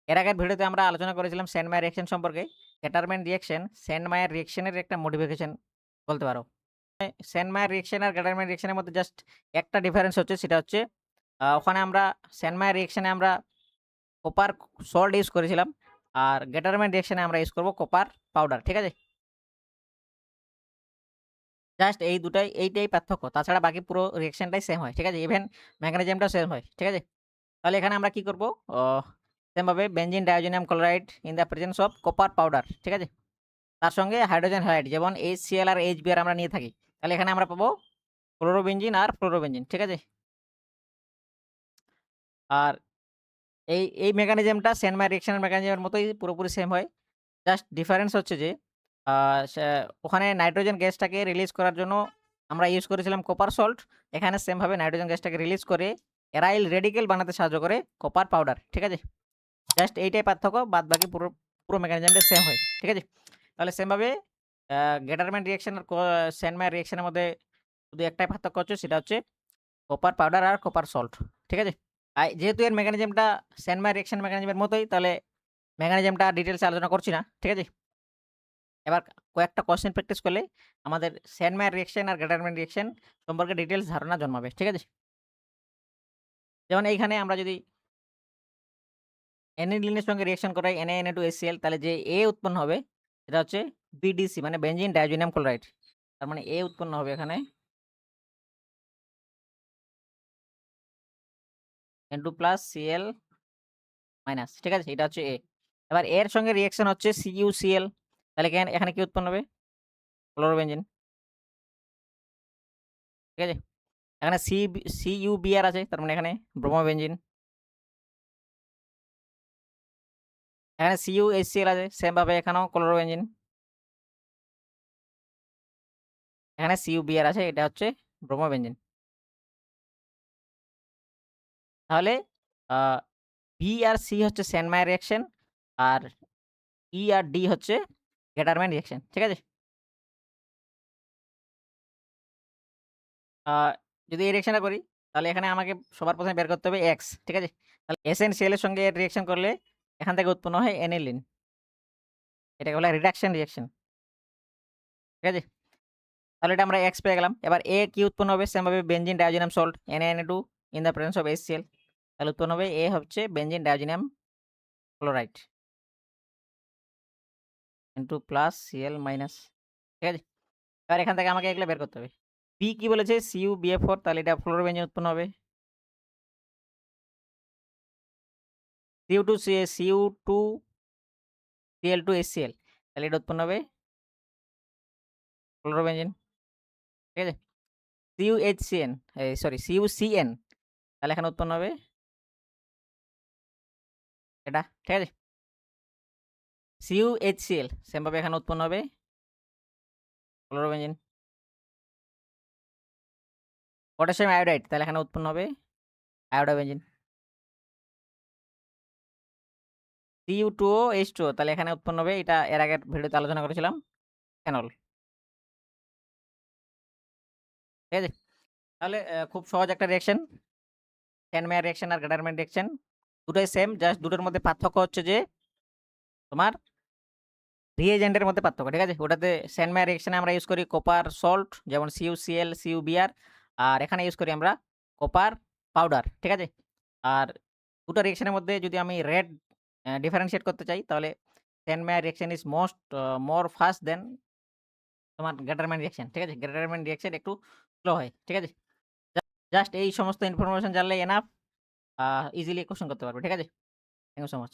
এর আগের ভিডিওতে আমরা আলোচনা করেছিলাম সেন্টমায়ার রিঅ্যাকশন সম্পর্কে। গ্যাটারম্যান রিঅ্যাকশন সেন্টমায়ার রিঅ্যাকশনের একটা মডিফিকেশন বলতে পারো। সেন্টমায়ার রিঅ্যাকশন আর গ্যাটারম্যান রিঅ্যাকশনের মধ্যে জাস্ট একটা ডিফারেন্স হচ্ছে, সেটা হচ্ছে ওখানে আমরা সেন্টমায়ার রিঅ্যাকশনে আমরা কপার সল্ট ইউজ করেছিলাম। আর গ্যাটারম্যান রিঅ্যাকশনে আমরা ইউজ করব কপার পাউডার। ঠিক আছে? জাস্ট এইটাই পার্থক্য। তাছাড়া বাকি পুরো রিঅ্যাকশনটাই সেম হয়। ঠিক আছে? ইভেন মেকানিজমটাও সেম হয়। ঠিক আছে? তাহলে এখানে আমরা কি করব? অ সেম ভাবে benzene diazonium chloride in the presence of copper powder. ঠিক আছে? তার সঙ্গে হাইড্রোজেন হাইড যেমন HCl আর HBr আমরা নিয়ে থাকি। তাহলে এখানে আমরা পাবো ক্লোরোবেনজিন আর ফ্লোরোবেনজিন। ঠিক আছে? আর এই মেকানিজমটা সেন্টমায়ার রিঅ্যাকশনের মেকানিজমের মতোই পুরোপুরি সেম হয়। জাস্ট ডিফারেন্স হচ্ছে যে আ সে ওখানে নাইট্রোজেন গ্যাসটাকে রিলিজ করার জন্য আমরা ইউজ করেছিলাম কপার সল্ট। এখানে সেম ভাবে নাইট্রোজেন গ্যাসটাকে রিলিজ করে এরাইল রেডিকেল বানাতে সাহায্য করে কপার পাউডার। ঠিক আছে? জাস্ট এইটাই পার্থক্য। বাদবাকি পুরো মেকানিজমটা সেম হয়। ঠিক আছে? তাহলে সেম ভাবে আ গেটারম্যান রিঅ্যাকশন আর সেন্টমায়ার রিঅ্যাকশনের মধ্যে শুধু একটাই পার্থক্য হচ্ছে, সেটা হচ্ছে কপার পাউডার আর কপার সল্ট। ঠিক আছে? যেহেতু এর মেকানিজমটা সেন্টমায়ার রিঅ্যাকশন মেকানিজমের মতোই, তাহলে মেকানিজমটা ডিটেইলসে আলোচনা করছি না। ঠিক আছে? এবার কয়েকটা কোয়েশ্চেন প্র্যাকটিস করলে আমাদের সেন্টমায়ার রিঅ্যাকশন আর গ্যাটারম্যান রিঅ্যাকশন সম্পর্কে ডিটেইলস ধারণা জন্মাবে। ঠিক আছে? যেমন এইখানে আমরা যদি অ্যানিলিনের সঙ্গে রিঅ্যাকশন করাই Na Na2HCl, তাহলে যে উৎপন্ন হবে সেটা হচ্ছে BDC মানে বেনজিন ডায়োজিনাম ক্লোরাইড। তার মানে উৎপন্ন হবে এখানে N2+Cl-। ঠিক আছে? এটা হচ্ছে এবার এর সঙ্গে রিঅ্যাকশন হচ্ছে CuCl, তাহলে এখানে কি উৎপন্ন হবে? ক্লোরোবেনজিন। ঠিক আছে? এখানে CuBr আছে, তার মানে এখানে ব্রোমোবেনজিন। এখানে CuHCl আছে, সেম ভাবে এখানেও ক্লোরোবেনজিন। এখানে CuBr আছে, এটা হচ্ছে ব্রোমোবেনজিন। তাহলে আ B আর C হচ্ছে সেন্টমায়ার রিঅ্যাকশন, আর E আর D হচ্ছে গ্যাটারম্যান রিঅ্যাকশন। ঠিক আছে? আ যদি এই রিঅ্যাকশনটা করি, তাহলে এখানে আমাকে সবার ১ম এ বের করতে হবে X। ঠিক আছে? তাহলে SnCl এর সঙ্গে এর রিঅ্যাকশন করলে এখান থেকে উৎপন্ন হয় অ্যানিলিন। এটাকে বলা হয় রিডাকশন রিঅ্যাকশন। ঠিক আছে? তাহলে এটা আমরা X পেয়ে গেলাম। এবার কি উৎপন্ন হবে? সেম ভাবে benzene diazonium salt Na Na2 in the presence of HCl। তাহলে উৎপন্ন হবে হচ্ছে বেনজিন ডায়োজিনাম ক্লোরাইড N2+Cl-। ঠিক আছে? এবার এখান থেকে আমাকে এগুলা বের করতে হবে। B কি বলেছে? CuBF4, তাহলে এটা ফ্লোরোবেনজিন উৎপন্ন হবে। Cu2Cl2HCl, তাহলে এটা উৎপন্ন হবে ফ্লোরোবেনজিন। ঠিক আছে? CuHCN সরি CuCN, তাহলে এখানে উৎপন্ন হবে এটা। ঠিক আছে? CuHCl সেম ভাবে এখানে উৎপন্ন হবে ফ্লোরোবেনজিন। পটাশিয়াম আয়োডাইড, তাহলে এখানে উৎপন্ন হবে আয়োডোবেনজিন। Cu2O H2O, তাহলে এখানে উৎপন্ন হবে, এটা এর আগের ভিডিওতে আলোচনা করেছিলাম, ফেনল। ঠিক আছে? তাহলে খুব সহজ একটা রিঅ্যাকশন। সেন্টমায়ার রিঅ্যাকশন আর গ্যাটারম্যান রিঅ্যাকশন দুটোই সেম, জাস্ট দুটোর মধ্যে পার্থক্য হচ্ছে যে তোমার রিএজেন্টের মধ্যে পার্থক্য। ঠিক আছে? ওটাতে সেন্টমায়ার রিঅ্যাকশনে আমরা ইউজ করি কপার সল্ট যেমন CuCl, CuBr, আর এখানে ইউজ করি আমরা কপার পাউডার। ঠিক আছে? আর দুটো রিঅ্যাকশনের মধ্যে যদি আমি রেট ডিফারেনশিয়েট করতে চাই, তাহলে সেন্টমায়ার রিঅ্যাকশন ইস মোর ফাস্ট দেন তোমার গ্যাটারম্যান রিঅ্যাকশন। ঠিক আছে? গ্যাটারম্যান রিঅ্যাকশন একটু স্লো হয়। ঠিক আছে? জাস্ট এই সমস্ত ইনফরমেশন জানলেই এনাফ, ইজিলি কোয়েশ্চেন করতে পারবে। ঠিক আছে? Thank you so much.